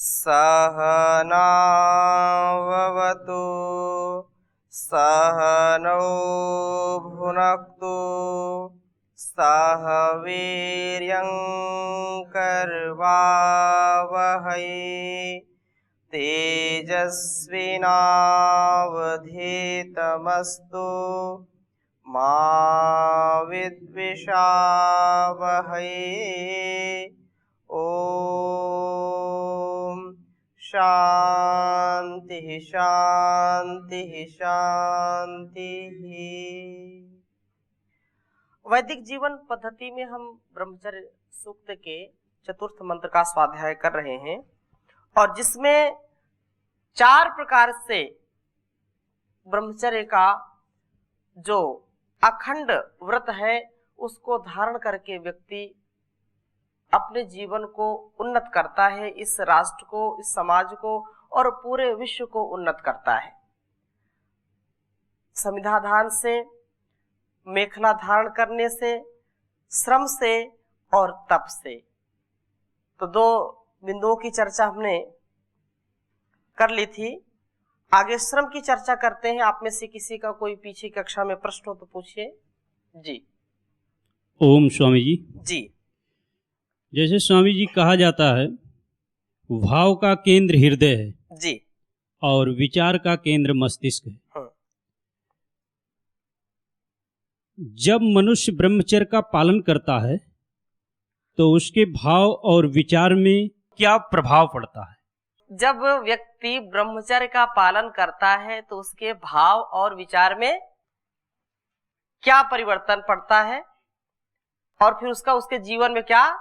सहनाववतु सहनौ भुनक्तु सह वीर्यं करवावहै तेजस्विनावधीतमस्तु मा विद्विषावहै। ओम शांति शांति शांति। वैदिक जीवन पद्धति में हम ब्रह्मचर्य सूक्त के चतुर्थ मंत्र का स्वाध्याय कर रहे हैं और जिसमें 4 प्रकार से ब्रह्मचर्य का जो अखंड व्रत है उसको धारण करके व्यक्ति अपने जीवन को उन्नत करता है, इस राष्ट्र को, इस समाज को और पूरे विश्व को उन्नत करता है। संविधान से, मेखला धारण करने से, श्रम से और तप से। तो 2 बिंदुओं की चर्चा हमने कर ली थी। आगे श्रम की चर्चा करते हैं। आप में से किसी का कोई पीछे कक्षा में प्रश्न हो तो पूछिए जी। ओम स्वामी जी। जी, जैसे स्वामी जी कहा जाता है भाव का केंद्र हृदय है जी और विचार का केंद्र मस्तिष्क है। हाँ। जब मनुष्य ब्रह्मचर्य का पालन करता है तो उसके भाव और विचार में क्या प्रभाव पड़ता है? जब व्यक्ति ब्रह्मचर्य का पालन करता है तो उसके भाव और विचार में क्या परिवर्तन पड़ता है और फिर उसका उसके जीवन में क्या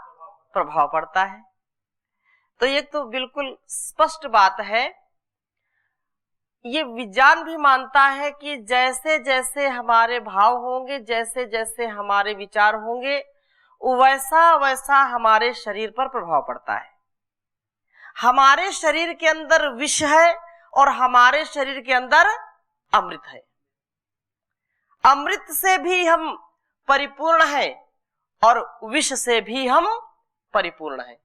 प्रभाव पड़ता है। तो ये तो बिल्कुल स्पष्ट बात है। ये विज्ञान भी मानता है कि जैसे जैसे हमारे भाव होंगे, जैसे जैसे हमारे विचार होंगे, वैसा वैसा हमारे शरीर पर प्रभाव पड़ता है। हमारे शरीर के अंदर विष है और हमारे शरीर के अंदर अमृत है। अमृत से भी हम परिपूर्ण हैं और विष से भी हम परिपूर्ण हैं।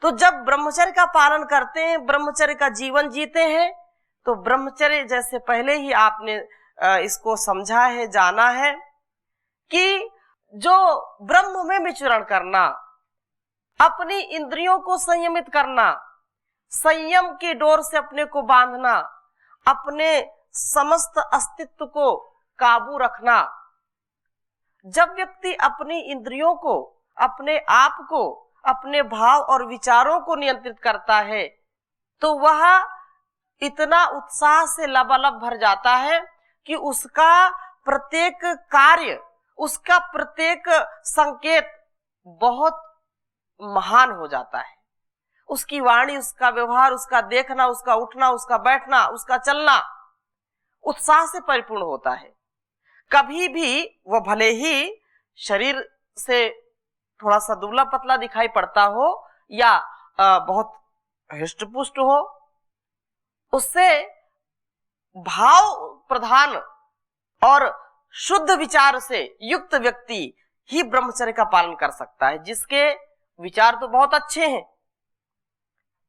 तो जब ब्रह्मचर्य का पालन करते हैं, ब्रह्मचर्य का जीवन जीते हैं, तो ब्रह्मचर्य जैसे पहले ही आपने इसको समझा है, जाना है कि जो ब्रह्म में विचरण करना, अपनी इंद्रियों को संयमित करना, संयम की डोर से अपने को बांधना, अपने समस्त अस्तित्व को काबू रखना। जब व्यक्ति अपनी इंद्रियों को, अपने आप को, अपने भाव और विचारों को नियंत्रित करता है तो वह इतना उत्साह से लबालब भर जाता है कि उसका प्रत्येक कार्य, उसका प्रत्येक संकेत बहुत महान हो जाता है। उसकी वाणी, उसका व्यवहार, उसका देखना, उसका उठना, उसका बैठना, उसका चलना उत्साह से परिपूर्ण होता है। कभी भी वह भले ही शरीर से थोड़ा सा दुबला पतला दिखाई पड़ता हो या बहुत हृष्ट पुष्ट हो, उससे भाव प्रधान और शुद्ध विचार से युक्त व्यक्ति ही ब्रह्मचर्य का पालन कर सकता है। जिसके विचार तो बहुत अच्छे हैं,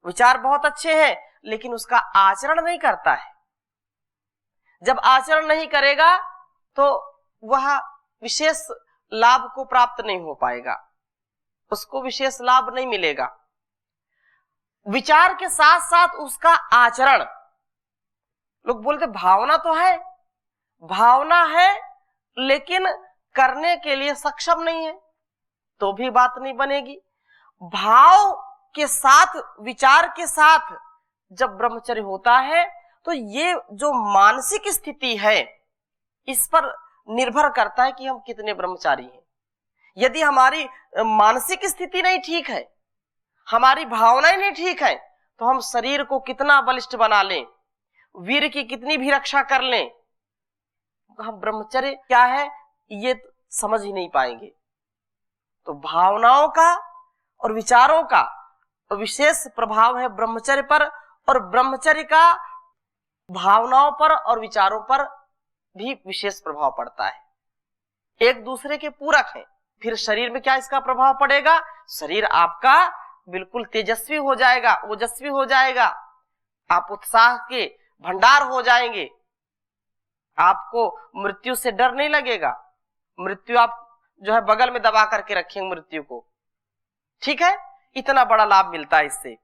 विचार बहुत अच्छे हैं, लेकिन उसका आचरण नहीं करता है। जब आचरण नहीं करेगा तो वह विशेष लाभ को प्राप्त नहीं हो पाएगा, उसको विशेष लाभ नहीं मिलेगा। विचार के साथ साथ उसका आचरण, लोग बोलते भावना तो है, भावना है लेकिन करने के लिए सक्षम नहीं है, तो भी बात नहीं बनेगी। भाव के साथ, विचार के साथ जब ब्रह्मचर्य होता है तो ये जो मानसिक स्थिति है इस पर निर्भर करता है कि हम कितने ब्रह्मचारी हैं। यदि हमारी मानसिक स्थिति नहीं ठीक है, हमारी भावनाएं नहीं ठीक है, तो हम शरीर को कितना बलिष्ठ बना लें, वीर की कितनी भी रक्षा कर लें, हम ब्रह्मचर्य क्या है ये समझ ही नहीं पाएंगे। तो भावनाओं का और विचारों का विशेष प्रभाव है ब्रह्मचर्य पर, और ब्रह्मचर्य का भावनाओं पर और विचारों पर भी विशेष प्रभाव पड़ता है। एक दूसरे के पूरक हैं। फिर शरीर में क्या इसका प्रभाव पड़ेगा? शरीर आपका बिल्कुल तेजस्वी हो जाएगा, ओजस्वी हो जाएगा, आप उत्साह के भंडार हो जाएंगे, आपको मृत्यु से डर नहीं लगेगा, मृत्यु आप जो है बगल में दबा करके रखेंगे मृत्यु को। ठीक है, इतना बड़ा लाभ मिलता है इससे।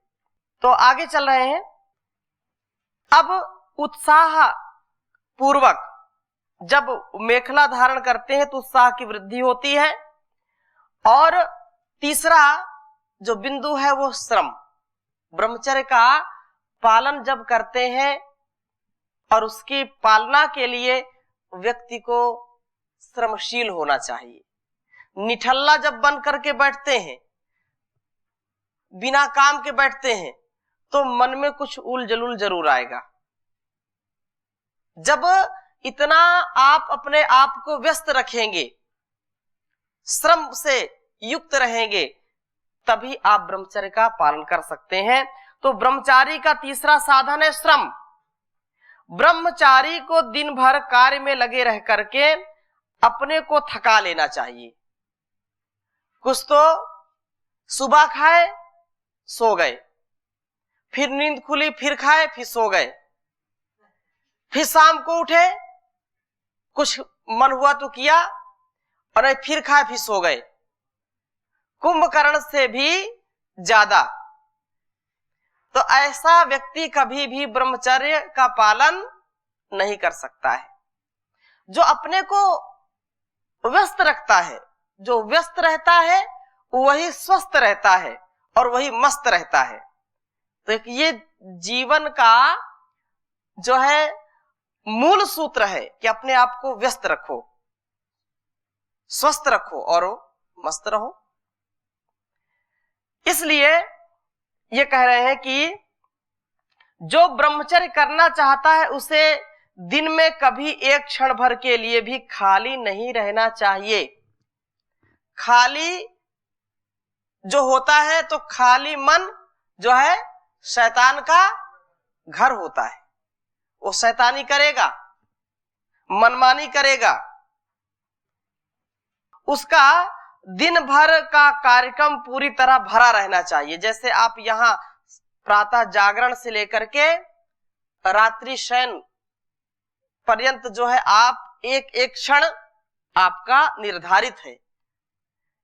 तो आगे चल रहे हैं। अब उत्साह पूर्वक जब मेखला धारण करते हैं तो उत्साह की वृद्धि होती है। और तीसरा जो बिंदु है वो श्रम, ब्रह्मचर्य का पालन जब करते हैं और उसकी पालना के लिए व्यक्ति को श्रमशील होना चाहिए। निठल्ला जब बन करके बैठते हैं, बिना काम के बैठते हैं, तो मन में कुछ उल जलूल जरूर आएगा। जब इतना आप अपने आप को व्यस्त रखेंगे, श्रम से युक्त रहेंगे, तभी आप ब्रह्मचर्य का पालन कर सकते हैं। तो ब्रह्मचारी का तीसरा साधन है श्रम। ब्रह्मचारी को दिन भर कार्य में लगे रह करके अपने को थका लेना चाहिए। कुछ तो सुबह खाए सो गए, फिर नींद खुली फिर खाए फिर सो गए, फिर शाम को उठे कुछ मन हुआ तो किया और फिर खाए फिर सो गए। कुंभकर्ण से भी ज्यादा। तो ऐसा व्यक्ति कभी भी ब्रह्मचर्य का पालन नहीं कर सकता है। जो अपने को व्यस्त रखता है, जो व्यस्त रहता है वही स्वस्थ रहता है और वही मस्त रहता है। तो ये जीवन का जो है मूल सूत्र है कि अपने आप को व्यस्त रखो, स्वस्थ रखो और मस्त रहो। इसलिए ये कह रहे हैं कि जो ब्रह्मचर्य करना चाहता है उसे दिन में कभी एक क्षण भर के लिए भी खाली नहीं रहना चाहिए। खाली जो होता है तो खाली मन जो है शैतान का घर होता है, वो शैतानी करेगा, मनमानी करेगा। उसका दिन भर का कार्यक्रम पूरी तरह भरा रहना चाहिए। जैसे आप यहाँ प्रातः जागरण से लेकर के रात्रि शयन पर्यंत जो है आप एक एक क्षण आपका निर्धारित है।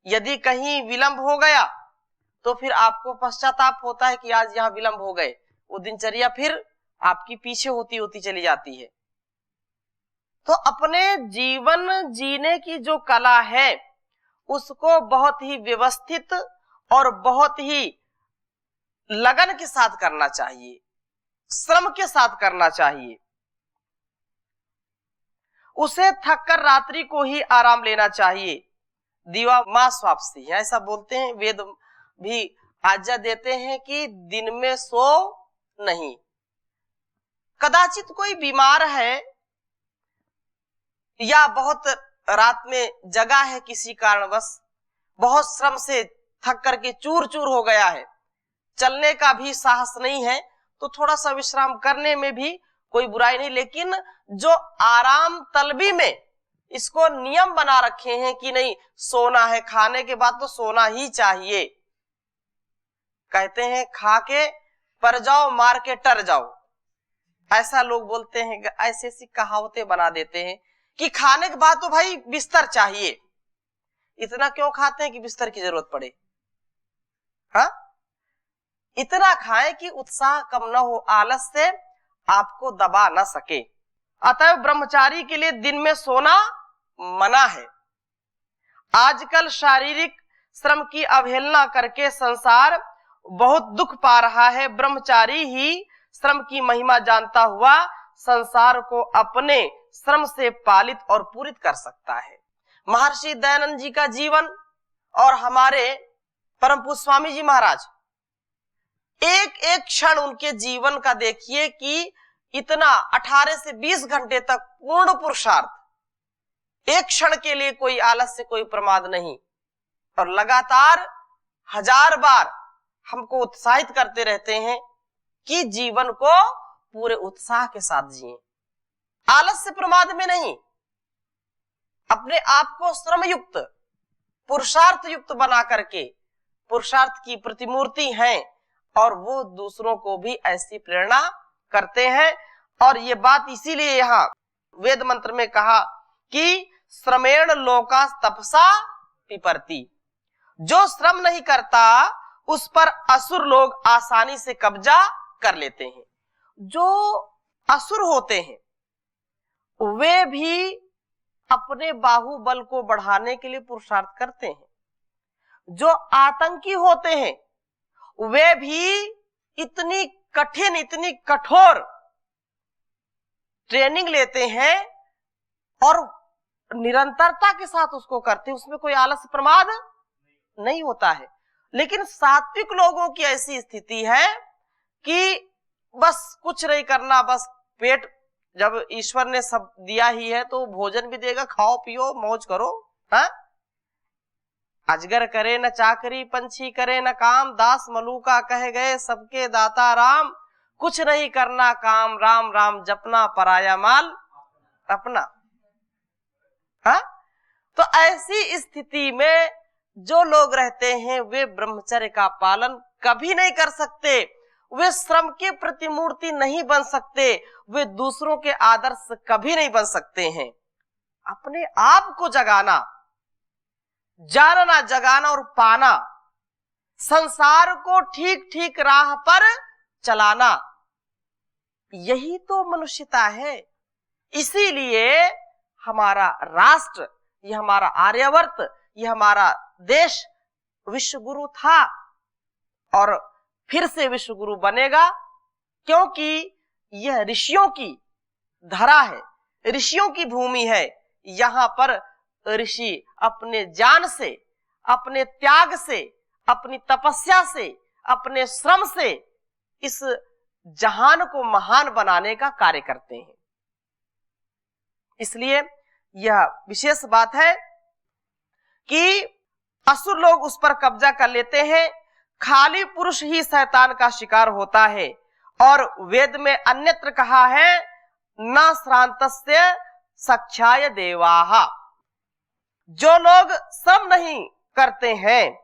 यदि कहीं विलंब हो गया तो फिर आपको पश्चाताप होता है कि आज यहाँ विलंब हो गए, वो दिनचर्या फिर आपकी पीछे होती होती चली जाती है। तो अपने जीवन जीने की जो कला है उसको बहुत ही व्यवस्थित और बहुत ही लगन के साथ करना चाहिए, श्रम के साथ करना चाहिए। उसे थककर रात्रि को ही आराम लेना चाहिए। दीवा मां स्वापसी, ऐसा बोलते हैं, वेद भी आज्ञा देते हैं कि दिन में सो नहीं। कदाचित कोई बीमार है या बहुत रात में जगा है किसी कारणवश, बहुत श्रम से थक करके चूर चूर हो गया है, चलने का भी साहस नहीं है, तो थोड़ा सा विश्राम करने में भी कोई बुराई नहीं। लेकिन जो आराम तलबी में इसको नियम बना रखे हैं कि नहीं सोना है, खाने के बाद तो सोना ही चाहिए, कहते हैं खा के पर जाओ मार के टर जाओ, ऐसा लोग बोलते हैं। ऐसी ऐसी कहावतें बना देते हैं कि खाने के बाद तो भाई बिस्तर चाहिए। इतना क्यों खाते हैं कि बिस्तर की जरूरत पड़े? हाँ, इतना खाएं कि उत्साह कम न हो, आलस से आपको दबा न सके। अतः ब्रह्मचारी के लिए दिन में सोना मना है। आजकल शारीरिक श्रम की अवहेलना करके संसार बहुत दुख पा रहा है। ब्रह्मचारी ही श्रम की महिमा जानता हुआ संसार को अपने श्रम से पालित और पूरित कर सकता है। महर्षि दयानंद जी का जीवन और हमारे परम पूज्य स्वामी जी महाराज, एक एक क्षण उनके जीवन का देखिए कि इतना 18 से 20 घंटे तक पूर्ण पुरुषार्थ, एक क्षण के लिए कोई आलस्य, कोई प्रमाद नहीं, और लगातार 1000 बार हमको उत्साहित करते रहते हैं कि जीवन को पूरे उत्साह के साथ जिए, आलस्य प्रमाद में नहीं। अपने आप को श्रम युक्त, पुरुषार्थ युक्त बना करके पुरुषार्थ की प्रतिमूर्ति हैं और वो दूसरों को भी ऐसी प्रेरणा करते हैं। और ये बात इसीलिए यहाँ वेद मंत्र में कहा कि श्रमेण लोका तपसा पिपर्ति, जो श्रम नहीं करता उस पर असुर लोग आसानी से कब्जा कर लेते हैं। जो असुर होते हैं वे भी अपने बाहुबल को बढ़ाने के लिए पुरुषार्थ करते हैं। जो आतंकी होते हैं वे भी इतनी कठिन, इतनी कठोर ट्रेनिंग लेते हैं और निरंतरता के साथ उसको करते हैं, उसमें कोई आलस्य प्रमाद नहीं होता है। लेकिन सात्विक लोगों की ऐसी स्थिति है कि बस कुछ नहीं करना, बस पेट, जब ईश्वर ने सब दिया ही है तो भोजन भी देगा, खाओ पियो मौज करो। हाँ, अजगर करे न चाकरी, पंछी करे न काम, दास मलूका कह गए सबके दाता राम, कुछ नहीं करना काम, राम राम जपना, पराया माल अपना। हाँ, तो ऐसी स्थिति में जो लोग रहते हैं वे ब्रह्मचर्य का पालन कभी नहीं कर सकते, वे श्रम के प्रतिमूर्ति नहीं बन सकते, वे दूसरों के आदर्श कभी नहीं बन सकते हैं। अपने आप को जगाना, जानना, जगाना और पाना, संसार को ठीक ठीक राह पर चलाना, यही तो मनुष्यता है। इसीलिए हमारा राष्ट्र, ये हमारा आर्यवर्त, ये हमारा देश विश्व गुरु था और फिर से विश्व गुरु बनेगा, क्योंकि यह ऋषियों की धरा है, ऋषियों की भूमि है। यहाँ पर ऋषि अपने ज्ञान से, अपने त्याग से, अपनी तपस्या से, अपने श्रम से इस जहान को महान बनाने का कार्य करते हैं। इसलिए यह विशेष बात है कि असुर लोग उस पर कब्जा कर लेते हैं। खाली पुरुष ही शैतान का शिकार होता है और वेद में अन्यत्र कहा है न श्रांतस्य सख्याय देवाहा। जो लोग श्रम नहीं करते हैं,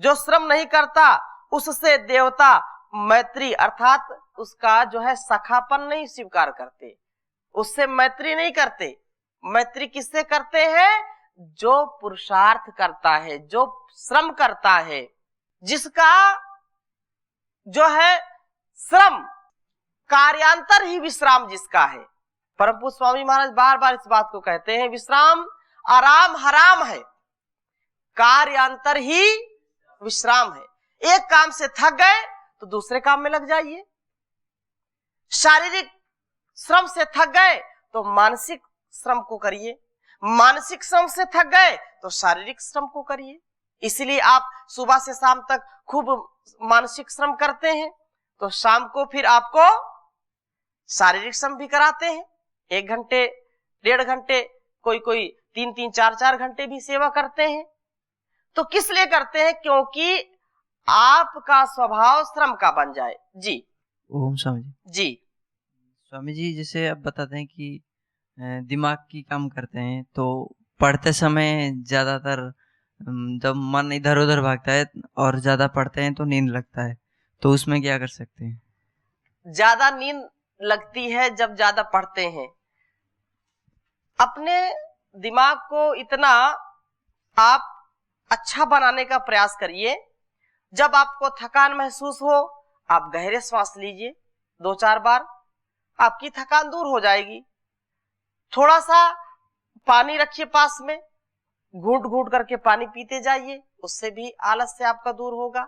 जो श्रम नहीं करता उससे देवता मैत्री अर्थात उसका जो है सखापन नहीं स्वीकार करते, उससे मैत्री नहीं करते। मैत्री किससे करते हैं? जो पुरुषार्थ करता है, जो श्रम करता है, जिसका जो है श्रम कार्यांतर ही विश्राम जिसका है। परम पूज्य स्वामी महाराज बार बार इस बात को कहते हैं, विश्राम आराम हराम है, कार्यांतर ही विश्राम है। एक काम से थक गए तो दूसरे काम में लग जाइए, शारीरिक श्रम से थक गए तो मानसिक श्रम को करिए, मानसिक श्रम से थक गए तो शारीरिक श्रम को करिए। इसलिए आप सुबह से शाम तक खूब मानसिक श्रम करते हैं तो शाम को फिर आपको शारीरिक श्रम भी कराते हैं। 1 घंटे 1.5 घंटे, कोई कोई 3-3 4-4 घंटे भी सेवा करते हैं। तो किस लिए करते हैं? क्योंकि आपका स्वभाव श्रम का बन जाए। जी ओम स्वामी जी। जी स्वामी जी, जैसे आप बताते हैं कि दिमाग की काम करते हैं, तो पढ़ते समय ज्यादातर जब मन इधर उधर भागता है और ज्यादा पढ़ते हैं तो नींद लगता है, तो उसमें क्या कर सकते हैं? ज्यादा नींद लगती है जब ज्यादा पढ़ते हैं। अपने दिमाग को इतना आप अच्छा बनाने का प्रयास करिए, जब आपको थकान महसूस हो आप गहरे श्वास लीजिए 2-4 बार, आपकी थकान दूर हो जाएगी। थोड़ा सा पानी रखिए पास में, घूंट घूंट करके पानी पीते जाइए, उससे भी आलस्य आपका दूर होगा।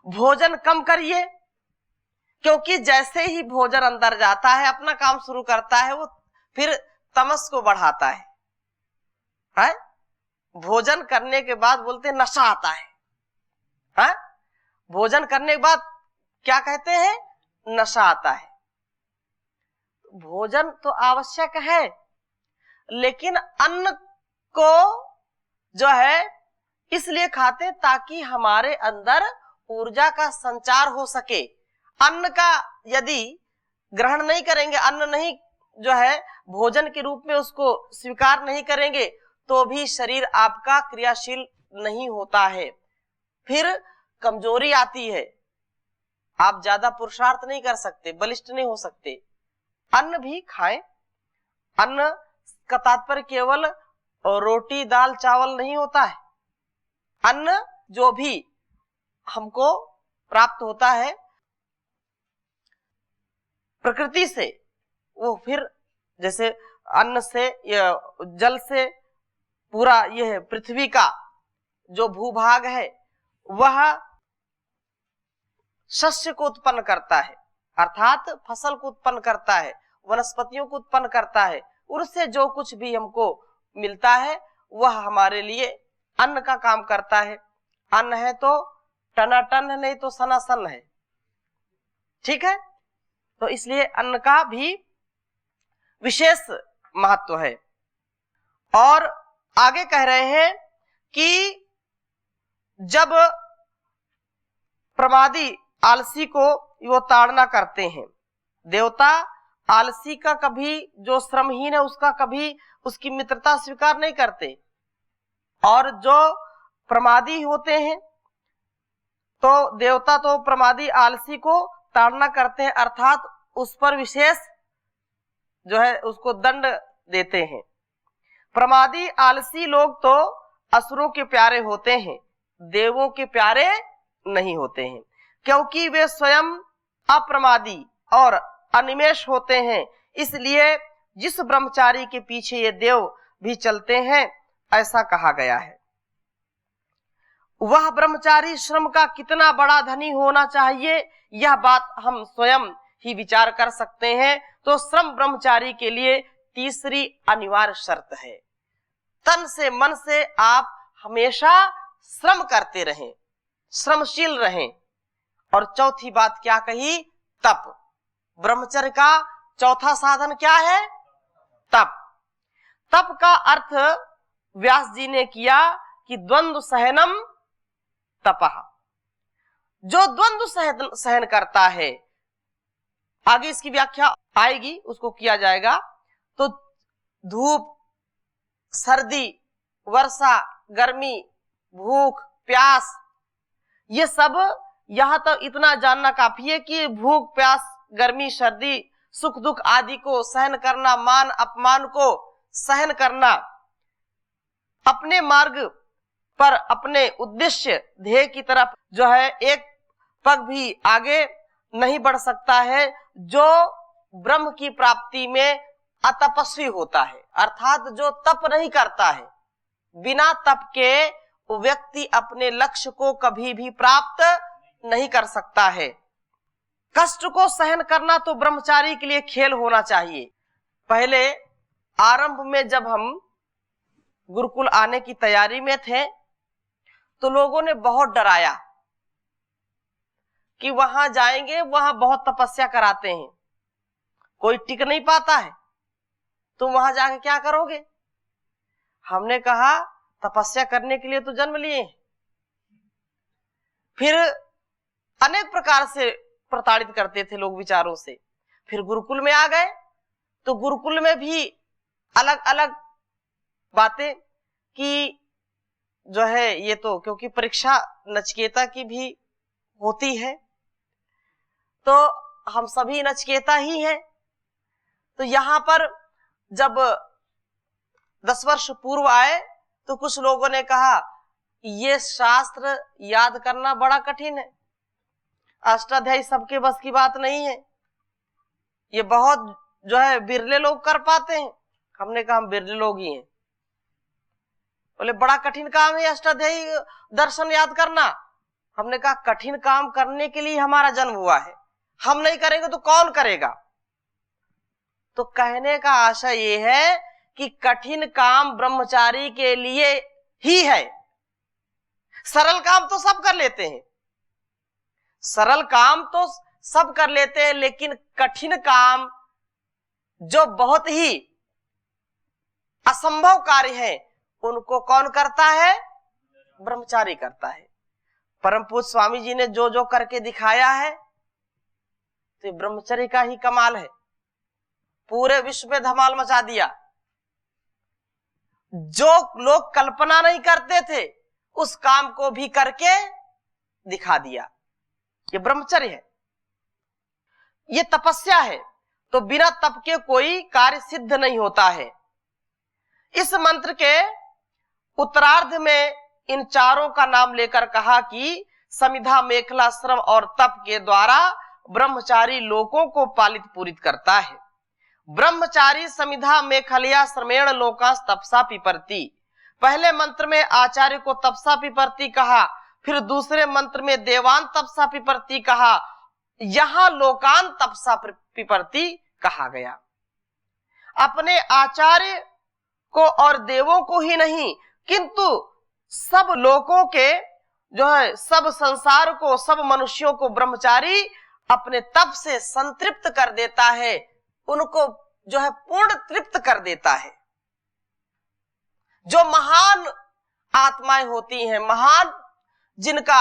भोजन कम करिए, क्योंकि जैसे ही भोजन अंदर जाता है अपना काम शुरू करता है, वो फिर तमस को बढ़ाता है? भोजन करने के बाद बोलते नशा आता है? भोजन करने के बाद क्या कहते हैं? नशा आता है। भोजन तो आवश्यक है, लेकिन अन्न को जो है इसलिए खाते ताकि हमारे अंदर ऊर्जा का संचार हो सके। अन्न का यदि ग्रहण नहीं करेंगे, अन्न नहीं जो है भोजन के रूप में उसको स्वीकार नहीं करेंगे, तो भी शरीर आपका क्रियाशील नहीं होता है। फिर कमजोरी आती है, आप ज्यादा पुरुषार्थ नहीं कर सकते, बलिष्ठ नहीं हो सकते। अन्न भी खाएं। अन्न का तात्पर्य केवल रोटी दाल चावल नहीं होता है। अन्न जो भी हमको प्राप्त होता है प्रकृति से, वो फिर जैसे अन्न से, जल से पूरा यह पृथ्वी का जो भूभाग है वह शस्य को उत्पन्न करता है, अर्थात फसल को उत्पन्न करता है, वनस्पतियों को उत्पन्न करता है। उससे जो कुछ भी हमको मिलता है वह हमारे लिए अन्न का काम करता है। अन्न है तो टनाटन है, नहीं तो सनासन है। ठीक है, तो इसलिए अन्न का भी विशेष महत्व है। और आगे कह रहे हैं कि जब प्रमादी आलसी को वो ताड़ना करते हैं, देवता आलसी का कभी, जो श्रमहीन है उसका कभी उसकी मित्रता स्वीकार नहीं करते, और जो प्रमादी होते हैं तो देवता तो प्रमादी आलसी को ताड़ना करते हैं, अर्थात उस पर विशेष जो है उसको दंड देते हैं। प्रमादी आलसी लोग तो असुरों के प्यारे होते हैं, देवों के प्यारे नहीं होते हैं, क्योंकि वे स्वयं अप्रमादी और अनिमेष होते हैं। इसलिए जिस ब्रह्मचारी के पीछे ये देव भी चलते हैं, ऐसा कहा गया है। वह ब्रह्मचारी श्रम का कितना बड़ा धनी होना चाहिए, यह बात हम स्वयं ही विचार कर सकते हैं। तो श्रम ब्रह्मचारी के लिए तीसरी अनिवार्य शर्त है। तन से मन से आप हमेशा श्रम करते रहें, श्रमशील रहें। और चौथी बात क्या कही? तप। ब्रह्मचर्य का चौथा साधन क्या है? तप। तप का अर्थ व्यास जी ने किया कि द्वंद्व सहनम तपः। जो द्वंद्व सहन करता है, आगे इसकी व्याख्या आएगी, उसको किया जाएगा। तो धूप, सर्दी, वर्षा, गर्मी, भूख, प्यास, ये सब यहां तक इतना जानना काफी है कि भूख, प्यास, गर्मी, सर्दी, सुख दुख आदि को सहन करना, मान अपमान को सहन करना, अपने मार्ग पर अपने उद्देश्य ध्येय की तरफ जो है एक पग भी आगे नहीं बढ़ सकता है, जो ब्रह्म की प्राप्ति में अतपस्वी होता है, अर्थात जो तप नहीं करता है। बिना तप के व्यक्ति अपने लक्ष्य को कभी भी प्राप्त नहीं कर सकता है। कष्ट को सहन करना तो ब्रह्मचारी के लिए खेल होना चाहिए। पहले आरंभ में जब हम गुरुकुल आने की तैयारी में थे तो लोगों ने बहुत डराया कि वहां जाएंगे, वहां बहुत तपस्या कराते हैं, कोई टिक नहीं पाता है, तुम वहां जाके क्या करोगे? हमने कहा तपस्या करने के लिए तो जन्म लिए। फिर अनेक प्रकार से प्रताड़ित करते थे लोग विचारों से। फिर गुरुकुल में आ गए तो गुरुकुल में भी अलग अलग बातें कि जो है ये तो, क्योंकि परीक्षा नचिकेता की भी होती है, तो हम सभी नचिकेता ही हैं। तो यहाँ पर जब 10 वर्ष पूर्व आए तो कुछ लोगों ने कहा ये शास्त्र याद करना बड़ा कठिन है, अष्टाध्यायी सबके बस की बात नहीं है, ये बहुत जो है बिरले लोग कर पाते हैं। हमने कहा हम बिरले लोग ही हैं। बोले बड़ा कठिन काम है अष्टाध्यायी दर्शन याद करना। हमने कहा कठिन काम करने के लिए हमारा जन्म हुआ है, हम नहीं करेंगे तो कौन करेगा? तो कहने का आशय ये है कि कठिन काम ब्रह्मचारी के लिए ही है। सरल काम तो सब कर लेते हैं, सरल काम तो सब कर लेते हैं, लेकिन कठिन काम जो बहुत ही असंभव कार्य है उनको कौन करता है? ब्रह्मचारी करता है। परम पूज्य स्वामी जी ने जो जो करके दिखाया है तो ब्रह्मचर्य का ही कमाल है। पूरे विश्व में धमाल मचा दिया। जो लोग कल्पना नहीं करते थे उस काम को भी करके दिखा दिया। ये ब्रह्मचर्य है, ये तपस्या है। तो बिना तप के कोई कार्य सिद्ध नहीं होता है। इस मंत्र के उत्तरार्ध में इन चारों का नाम लेकर कहा कि समिधा, मेखला, श्रम और तप के द्वारा ब्रह्मचारी लोगों को पालित पूरित करता है। ब्रह्मचारी समिधा मेखलिया श्रमेण लोकांस तपसा पिपरति। पहले मंत्र में आचार्य को तपसा पिपरति कहा, फिर दूसरे मंत्र में देवान तपसा पिपरति कहा, यहां लोकान तपसा पिपरति कहा गया। अपने आचार्य को और देवों को ही नहीं, किंतु सब लोगों के जो है, सब संसार को, सब मनुष्यों को ब्रह्मचारी अपने तप से संतृप्त कर देता है, उनको जो है पूर्ण तृप्त कर देता है। जो महान आत्माएं होती हैं, महान जिनका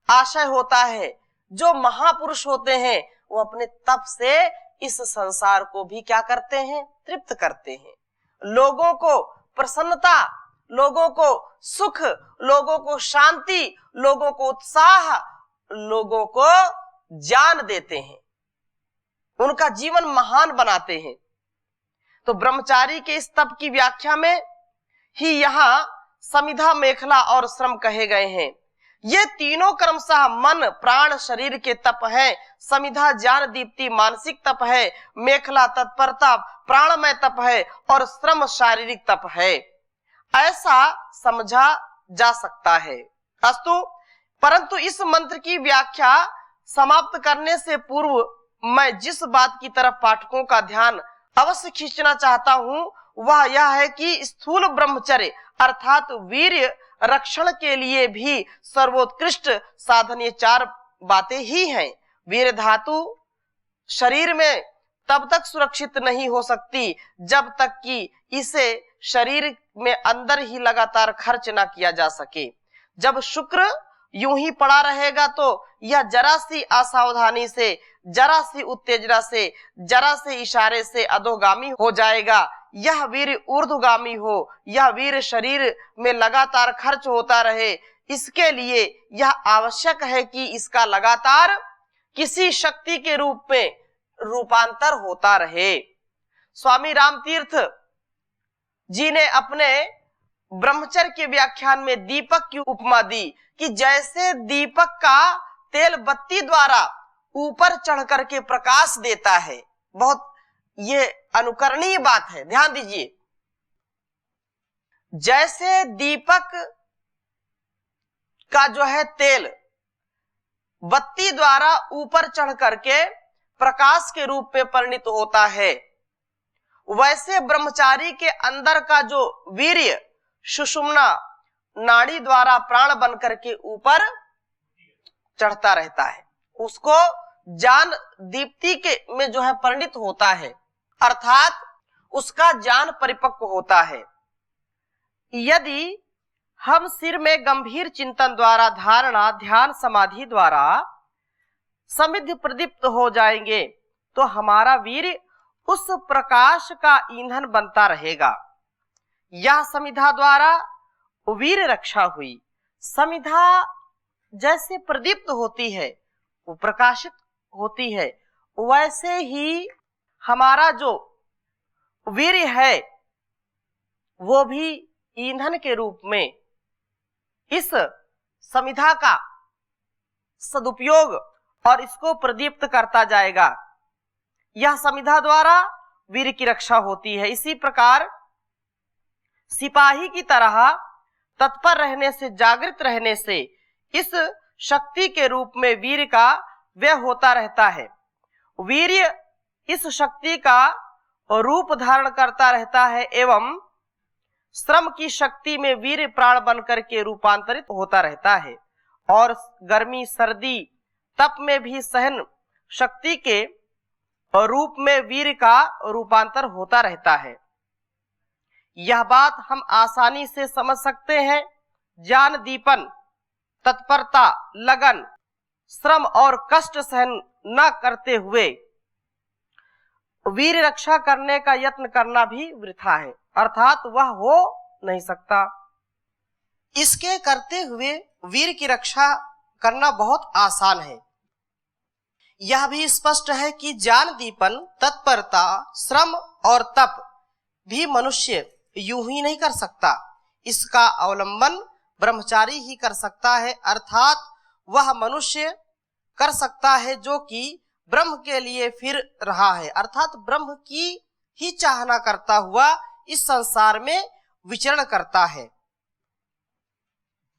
आशय होता है, जो महापुरुष होते हैं, वो अपने तप से इस संसार को भी क्या करते हैं? तृप्त करते हैं। लोगों को प्रसन्नता, लोगों को सुख, लोगों को शांति, लोगों को उत्साह, लोगों को ज्ञान देते हैं, उनका जीवन महान बनाते हैं। तो ब्रह्मचारी के इस तप की व्याख्या में ही यहाँ समिधा, मेखला और श्रम कहे गए हैं। ये तीनों क्रमशः मन, प्राण, शरीर के तप हैं। समिधा ज्ञान दीप्ति मानसिक तप है, मेखला तत्परता प्राणमय तप है और श्रम शारीरिक तप है। ऐसा समझा जा सकता है। अस्तु, परंतु इस मंत्र की व्याख्या समाप्त करने से पूर्व मैं जिस बात की तरफ पाठकों का ध्यान अवश्य खींचना चाहता हूं, वह यह है कि स्थूल ब्रह्मचर्य अर्थात वीर्य रक्षण के लिए भी सर्वोत्कृष्ट साधन ये चार बातें ही हैं। वीर धातु शरीर में तब तक सुरक्षित नहीं हो सकती जब तक कि इसे शरीर में अंदर ही लगातार खर्च ना किया जा सके। जब शुक्र यूं ही पड़ा रहेगा तो यह जरा सी असावधानी से, जरा सी उत्तेजना से, जरा से इशारे से अधोगामी हो जाएगा। यह वीर ऊर्ध्वगामी हो, यह वीर शरीर में लगातार खर्च होता रहे। इसके लिए यह आवश्यक है कि इसका लगातार किसी शक्ति के रूप में रूपांतर होता रहे। स्वामी रामतीर्थ जी ने अपने ब्रह्मचर्य के व्याख्यान में दीपक की उपमा दी कि जैसे दीपक का तेल बत्ती द्वारा ऊपर चढ़ करके प्रकाश देता है। बहुत ये अनुकरणीय बात है, ध्यान दीजिए। जैसे दीपक का जो है तेल बत्ती द्वारा ऊपर चढ़ करके प्रकाश के रूप में परिणित होता है, वैसे ब्रह्मचारी के अंदर का जो वीर्य सुषुम्ना नाड़ी द्वारा प्राण बन करके ऊपर चढ़ता रहता है, उसको ज्ञान दीप्ति के में जो है परिणित होता है, अर्थात उसका ज्ञान परिपक्व होता है। यदि हम सिर में गंभीर चिंतन द्वारा, धारणा, ध्यान, समाधि द्वारा समृद्ध प्रदीप्त हो जाएंगे तो हमारा वीर्य उस प्रकाश का ईंधन बनता रहेगा। यह समिधा द्वारा वीर रक्षा हुई। समिधा जैसे प्रदीप्त होती है, वो प्रकाशित होती है, वैसे ही हमारा जो वीर्य है वो भी ईंधन के रूप में इस समिधा का सदुपयोग और इसको प्रदीप्त करता जाएगा। यह समिधा द्वारा वीर की रक्षा होती है। इसी प्रकार सिपाही की तरह तत्पर रहने से, जागृत रहने से इस शक्ति के रूप में वीर का व्यय होता रहता है। वीर्य इस शक्ति का रूप धारण करता रहता है एवं श्रम की शक्ति में वीर प्राण बनकर के रूपांतरित होता रहता है और गर्मी, सर्दी, तप में भी सहन शक्ति के रूप में वीर का रूपांतर होता रहता है। यह बात हम आसानी से समझ सकते हैं। ज्ञान दीपन, तत्परता, लगन, श्रम और कष्ट सहन न करते हुए वीर रक्षा करने का यत्न करना भी वृथा है, अर्थात वह हो नहीं सकता। इसके करते हुए वीर की रक्षा करना बहुत आसान है। यह भी स्पष्ट है कि ज्ञान दीपन, तत्परता, श्रम और तप भी मनुष्य यूं ही नहीं कर सकता। इसका अवलंबन ब्रह्मचारी ही कर सकता है, अर्थात वह मनुष्य कर सकता है जो कि ब्रह्म के लिए फिर रहा है, अर्थात ब्रह्म की ही चाहना करता हुआ इस संसार में विचरण करता है।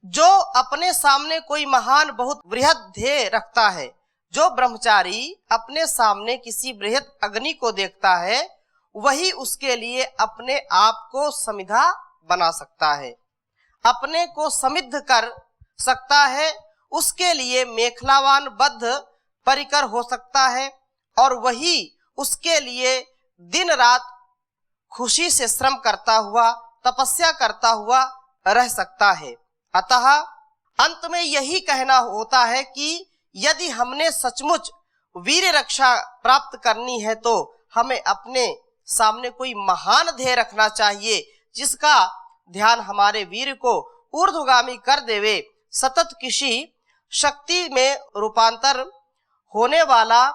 जो अपने सामने कोई महान बहुत बृहद ध्येय रखता है, जो ब्रह्मचारी अपने सामने किसी बृहद अग्नि को देखता है, वही उसके लिए अपने आप को समिधा बना सकता है, अपने को समिद्ध कर सकता है, उसके लिए मेखलावान बद्ध परिकर हो सकता है और वही उसके लिए दिन रात खुशी से श्रम करता हुआ, तपस्या करता हुआ रह सकता है। अतः अंत में यही कहना होता है कि यदि हमने सचमुच वीर रक्षा प्राप्त करनी है तो हमें अपने सामने कोई महान ध्येय रखना चाहिए, जिसका ध्यान हमारे वीर को ऊर्ध्वगामी कर देवे, सतत किसी शक्ति में रूपांतर होने वाला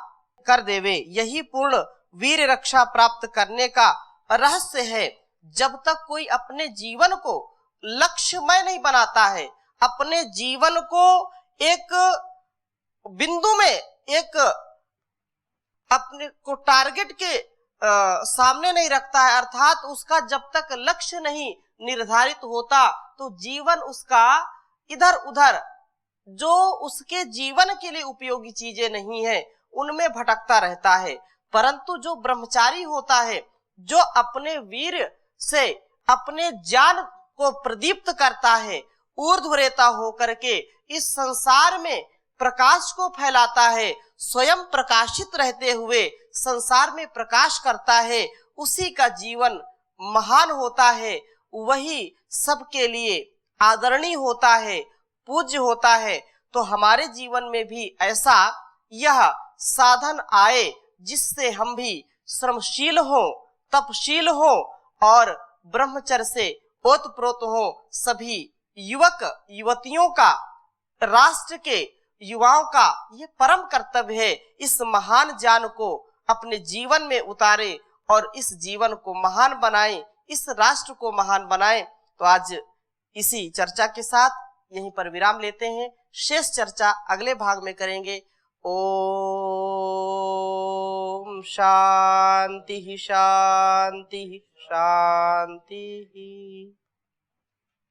कर देवे। यही पूर्ण वीर रक्षा प्राप्त करने का रहस्य है। जब तक कोई अपने जीवन को लक्ष्यमय नहीं बनाता है, अपने जीवन को एक बिंदु में, एक अपने को टारगेट के सामने नहीं रखता है, अर्थात उसका जब तक लक्ष्य नहीं निर्धारित होता तो जीवन उसका इधर उधर जो उसके जीवन के लिए उपयोगी चीजें नहीं है उनमें भटकता रहता है। परंतु जो ब्रह्मचारी होता है, जो अपने वीर से अपने ज्ञान को प्रदीप्त करता है, ऊर्ध्वरेता होकर के इस संसार में प्रकाश को फैलाता है, स्वयं प्रकाशित रहते हुए संसार में प्रकाश करता है, उसी का जीवन महान होता है, वही सबके लिए आदरणीय होता है, पूज्य होता है। तो हमारे जीवन में भी ऐसा यह साधन आए जिससे हम भी श्रमशील हो, तपशील हो और ब्रह्मचर्य से ओतप्रोत हो। सभी युवक युवतियों का, राष्ट्र के युवाओं का ये परम कर्तव्य है, इस महान ज्ञान को अपने जीवन में उतारे और इस जीवन को महान बनाए, इस राष्ट्र को महान बनाए। तो आज इसी चर्चा के साथ यहीं पर विराम लेते हैं, शेष चर्चा अगले भाग में करेंगे। ओम शांति शांति शांति।